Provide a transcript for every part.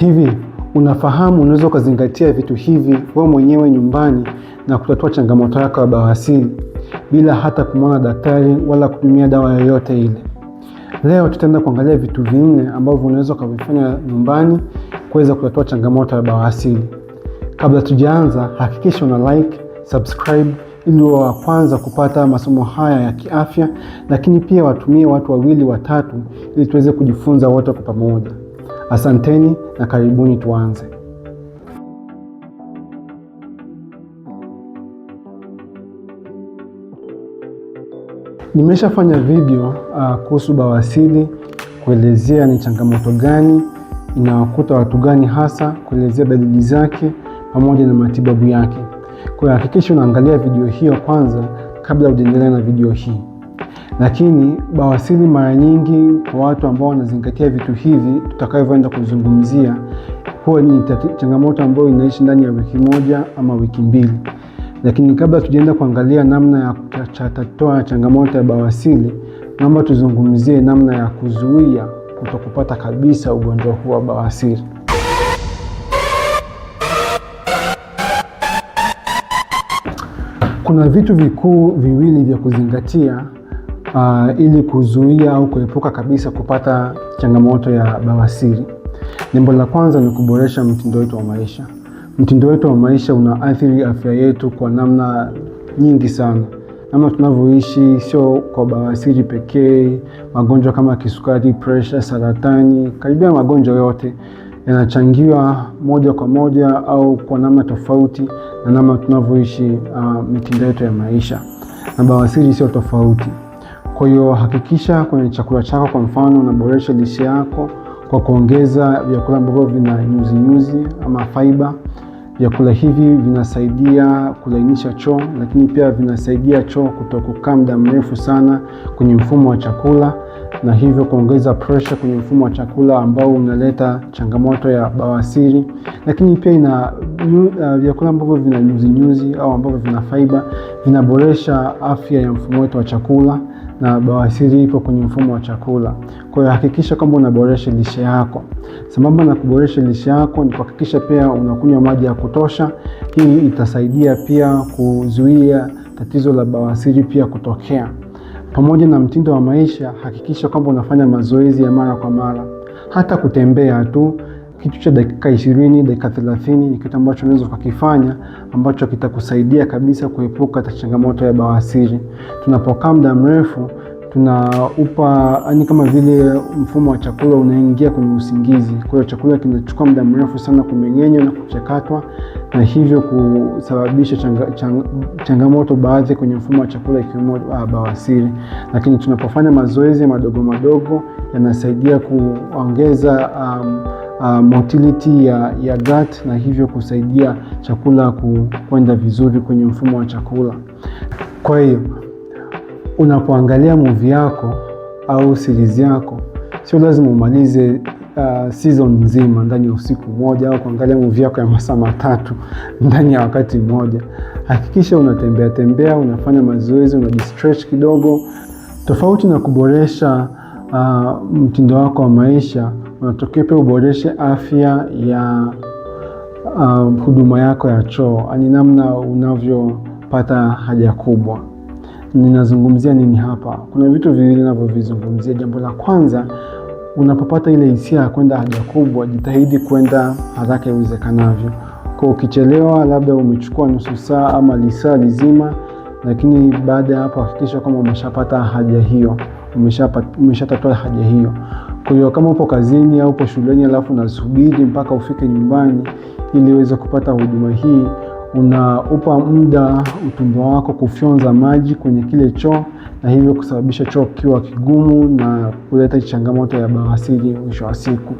Hivi unafahamu unaweza ukazingatia vitu hivi wewe mwenyewe nyumbani na kutatua changamoto yako ya bawasiri bila hata kumwona daktari wala kutumia dawa yoyote ile? Leo tutaenda kuangalia vitu 4 ambavyo unaweza kuvifanya nyumbani kuweza kutatua changamoto ya bawasiri. Kabla tujaanza, hakikisha una like, subscribe ili uwe wa kwanza kupata masomo haya ya kiafya, lakini pia watumie watu 2 watatu ili tuweze kujifunza wote kwa pamoja. Asanteni na karibuni tuanze. Nimeshafanya video kuhusu bawasiri, kuelezea ni changamoto gani inawakuta watu gani hasa, kuelezea dalili zake pamoja na matibabu yake. Kwa hiyo hakikisha unaangalia video hiyo kwanza kabla hujaendelea na video hii. Lakini bawasiri mara nyingi kwa watu ambao wanazingatia vitu hivi tutakavyoenda kuzungumzia, huwa ni changamoto ambayo inaishi ndani ya wiki 1 ama wiki 2. Lakini kabla tujaenda kuangalia namna ya kutatua changamoto ya bawasiri, naomba tuzungumzie namna ya kuzuia kutokupata kabisa ugonjwa huu wa bawasiri. Kuna vitu vikuu 2 vya kuzingatia ili kuzuia au kuepuka kabisa kupata changamoto ya bawasiri. Jambo la kwanza ni kuboresha mtindo wetu wa maisha. Mtindo wetu wa maisha unaathiri afya yetu kwa namna nyingi sana. Namna tunavyoishi, sio kwa bawasiri pekee, magonjwa kama kisukari, pressure, saratani, karibia magonjwa yote yanachangiwa moja kwa moja au kwa namna tofauti na namna tunavyoishi mitindo yetu ya maisha. Na bawasiri sio tofauti. Kwa hiyo hakikisha kwenye chakula chako, kwa mfano, unaboresha lishe yako kwa kuongeza vyakula ambavyo vina nyuzi ama fiber. Vyakula hivi vinasaidia kulainisha choo, lakini pia vinasaidia choo kutokukaa muda mrefu sana kwenye mfumo wa chakula, na hivyo kuongeza pressure kwenye mfumo wa chakula ambao unaleta changamoto ya bawasiri. Lakini pia vyakula ambavyo vina nyuzi au ambavyo vina fiber vinaboresha afya ya mfumo wetu wa chakula, na bawasiri ipo kwenye mfumo wa chakula. Kwa hiyo hakikisha kwamba unaboresha lishe yako. Sambamba na kuboresha lishe yako ni kuhakikisha pia unakunywa maji ya kutosha. Hii itasaidia pia kuzuia tatizo la bawasiri pia kutokea. Pamoja na mtindo wa maisha, hakikisha kwamba unafanya mazoezi ya mara kwa mara. Hata kutembea tu kitu cha dakika 20, dakika 30 ni kitu ambacho unaweza kukifanya ambacho kitakusaidia kabisa kuepuka changamoto ya bawasiri. Tunapokaa muda mrefu tunaupa kama vile mfumo wa chakula unaingia kwenye usingizi. Kwa hiyo chakula kinachukua muda mrefu sana kumeng'enywa na kuchakatwa, na hivyo kusababisha changamoto baadhi kwenye mfumo wa chakula ikiwemo bawasiri. Lakini tunapofanya mazoezi madogo yanasaidia kuongeza motility ya gut, na hivyo kusaidia chakula kwenda vizuri kwenye mfumo wa chakula. Kwa hiyo unapoangalia movie yako au series yako, sio lazima umalize season nzima ndani ya usiku mmoja, au kuangalia movie yako ya masaa 3 ndani ya wakati mmoja. Hakikisha unatembea, unafanya mazoezi, unajistretch kidogo. Tofauti na kuboresha mtindo wako wa maisha, unatokea pia uboreshe afya ya huduma yako ya choo, namna unavyopata haja kubwa. Ninazungumzia nini hapa? Kuna vitu 2 ninavyovizungumzia. Jambo la kwanza, unapopata ile hisia ya kwenda haja kubwa, jitahidi kwenda haraka iwezekanavyo. Kwa ukichelewa, labda umechukua nusu saa ama lisaa lizima, lakini baada ya hapo hakikisha kama umeshapata haja hiyo, umeshatatua haja hiyo. Kwa hiyo kama upo kazini au upo shuleni alafu unasubiri mpaka ufike nyumbani ili uweze kupata huduma hii, unaupa muda utumbo wako kufyonza maji kwenye kile choo, na hivyo kusababisha choo kiwa kigumu na kuleta changamoto ya bawasiri mwisho wa siku.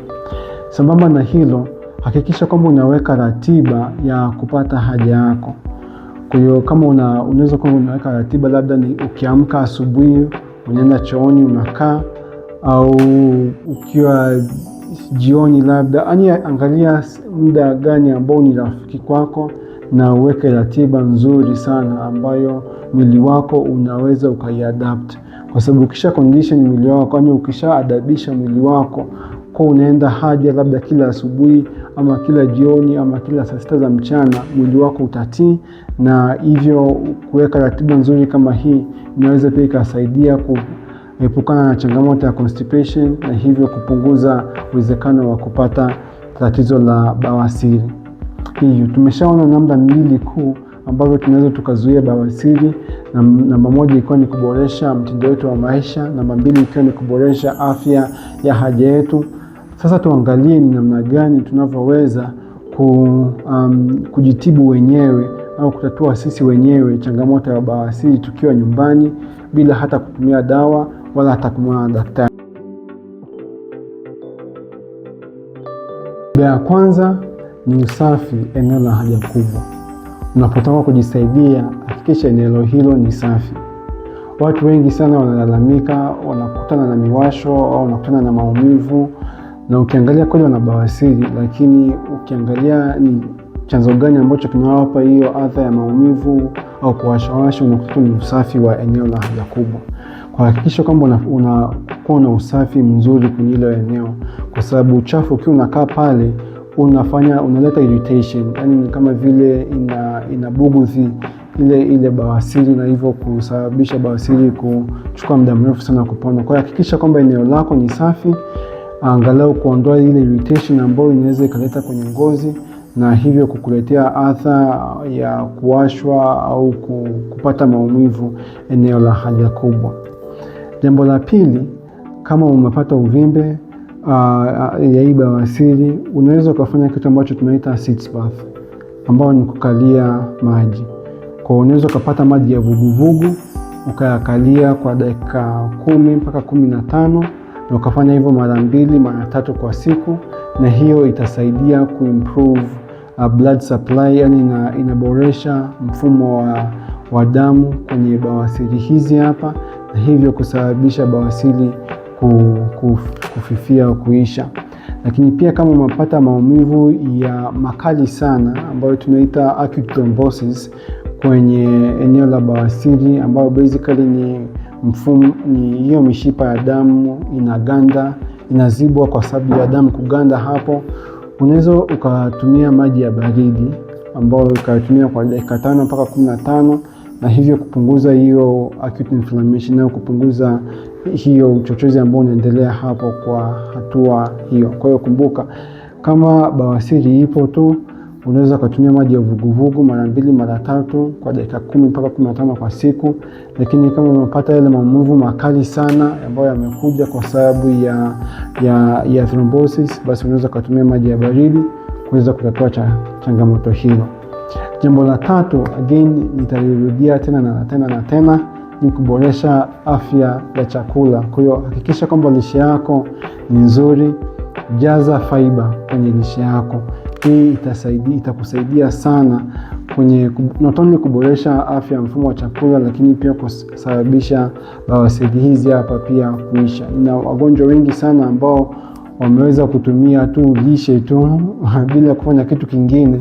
Sambamba na hilo, hakikisha kwamba unaweka ratiba ya kupata haja yako. Kwa hiyo kama unaweza kuwa unaweka ratiba, labda ni ukiamka asubuhi unaenda chooni unakaa, au ukiwa jioni labda, angalia muda gani ambao ni rafiki kwako na uweke ratiba nzuri sana ambayo mwili wako unaweza ukaiadapt. Kwa sababu ukisha condition mwili wako, ukisha adabisha mwili wako kwa unaenda haja labda kila asubuhi ama kila jioni ama kila saa 6 za mchana, mwili wako utatii, na hivyo kuweka ratiba nzuri kama hii inaweza pia ikasaidia kuepukana na changamoto ya constipation, na hivyo kupunguza uwezekano wa kupata tatizo la bawasiri. Hivyo tumeshaona namna 2 kuu ambavyo tunaweza tukazuia bawasiri. Namba 1 ikiwa ni kuboresha mtindo wetu wa maisha, namba 2 ikiwa ni kuboresha afya ya haja yetu. Sasa tuangalie ni namna gani tunavyoweza kujitibu wenyewe au kutatua sisi wenyewe changamoto ya bawasiri tukiwa nyumbani bila hata kutumia dawa wala hata kumwona daktari. Ya kwanza ni usafi eneo la haja kubwa. Unapotaka kujisaidia, hakikisha eneo hilo ni safi. Watu wengi sana wanalalamika, wanakutana na miwasho au wanakutana na maumivu, na ukiangalia kweli wana bawasiri, lakini ukiangalia ni chanzo gani ambacho kinawapa hiyo adha ya maumivu au kuwashawasha, unakuta ni usafi wa eneo la haja kubwa. Kwa hakikisha kwamba unakuwa na usafi mzuri kwenye ile eneo, kwa sababu uchafu ukiwa unakaa pale unaleta irritation, yani kama vile inabuguzi ile bawasiri, na hivyo kusababisha bawasiri kuchukua muda mrefu sana kupona. Kwa hakikisha kwamba eneo lako ni safi, angalau kuondoa ile irritation ambayo inaweza ikaleta kwenye ngozi, na hivyo kukuletea adha ya kuwashwa au kupata maumivu eneo la haja kubwa. Jambo la pili, kama umepata uvimbe ya hii bawasiri, unaweza kufanya kitu ambacho tunaita sitz bath, ambao ni kukalia maji. Kwa unaweza kupata maji ya vuguvugu ukayakalia kwa dakika 10 mpaka 15, na ukafanya hivyo mara 2 mara 3 kwa siku, na hiyo itasaidia kuimprove blood supply, yani inaboresha mfumo wa damu kwenye bawasiri hizi hapa, na hivyo kusababisha bawasiri kufifia au kuisha. Lakini pia kama umepata maumivu ya makali sana ambayo tunaita acute thrombosis kwenye eneo la bawasiri, ambayo basically ni hiyo mishipa ya damu inaganda, inazibwa kwa sababu ya damu kuganda hapo, unaweza ukatumia maji ya baridi ambayo ukatumia kwa dakika 5 mpaka 15, na hivyo kupunguza hiyo acute inflammation na kupunguza hiyo uchochezi ambao unaendelea hapo kwa hatua hiyo. Kwa hiyo kumbuka, kama bawasiri ipo tu, unaweza kutumia maji ya vuguvugu mara 2 mara 3 kwa dakika 10 mpaka 15 kwa siku. Lakini kama unapata yale maumivu makali sana ambayo yamekuja kwa sababu ya thrombosis, basi unaweza kutumia maji ya baridi kuweza kutatua changamoto hilo. Jambo la 3, again nitalirudia tena na tena, ni kuboresha afya ya chakula. Kwa hiyo hakikisha kwamba lishe yako ni nzuri, jaza fiber kwenye lishe yako. Hii itakusaidia sana kwenye not only kuboresha afya ya mfumo wa chakula, lakini pia kusababisha bawasiri hizi hapa pia kuisha. Na wagonjwa wengi sana ambao wameweza kutumia tu lishe tu bila kufanya kitu kingine,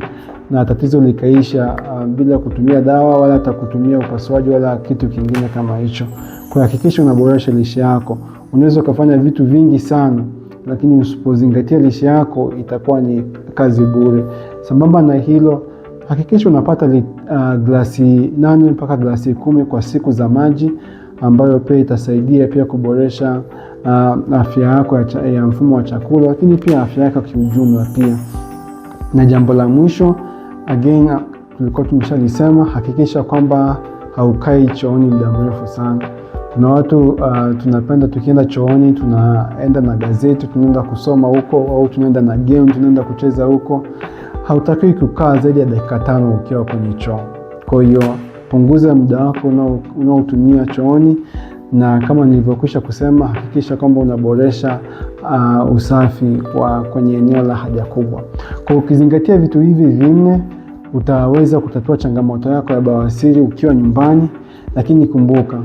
na tatizo likaisha bila kutumia dawa wala hata kutumia upasuaji wala kitu kingine kama hicho. Kwa hakikisha unaboresha lishe yako. Unaweza kufanya vitu vingi sana, lakini usipozingatia lishe yako itakuwa ni kazi bure. Sambamba na hilo, hakikisha unapata glasi 8 mpaka glasi 10 kwa siku za maji, ambayo pia itasaidia pia kuboresha afya yako ya mfumo wa chakula, lakini pia afya yako kiujumla pia. Na jambo la mwisho, again tulikuwa tumeshalisema, hakikisha kwamba haukai chooni muda mrefu sana. Kuna watu tunapenda tukienda chooni tunaenda na gazeti, tunaenda kusoma huko, au tunaenda na game, tunaenda kucheza huko. Hautakiwi kukaa zaidi ya dakika 5 ukiwa kwenye choo. Kwa hiyo punguza muda wako unaotumia chooni, na kama nilivyokwisha kusema, hakikisha kwamba unaboresha usafi kwenye eneo la haja kubwa. Kwa ukizingatia vitu hivi 4, utaweza kutatua changamoto yako ya bawasiri ukiwa nyumbani. Lakini kumbuka,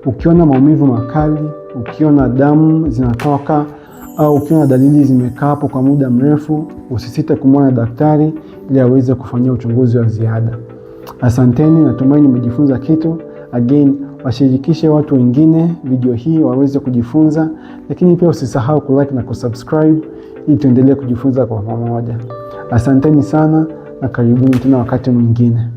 ukiona maumivu makali, ukiona damu zinatoka, au ukiona dalili zimekaa hapo kwa muda mrefu, usisite kumwona daktari ili aweze kufanyia uchunguzi wa ziada. Asanteni, natumaini umejifunza kitu. Again, washirikishe watu wengine video hii waweze kujifunza, lakini pia usisahau kulike na kusubscribe ili tuendelee kujifunza kwa pamoja. Asanteni sana na karibuni tena wakati mwingine.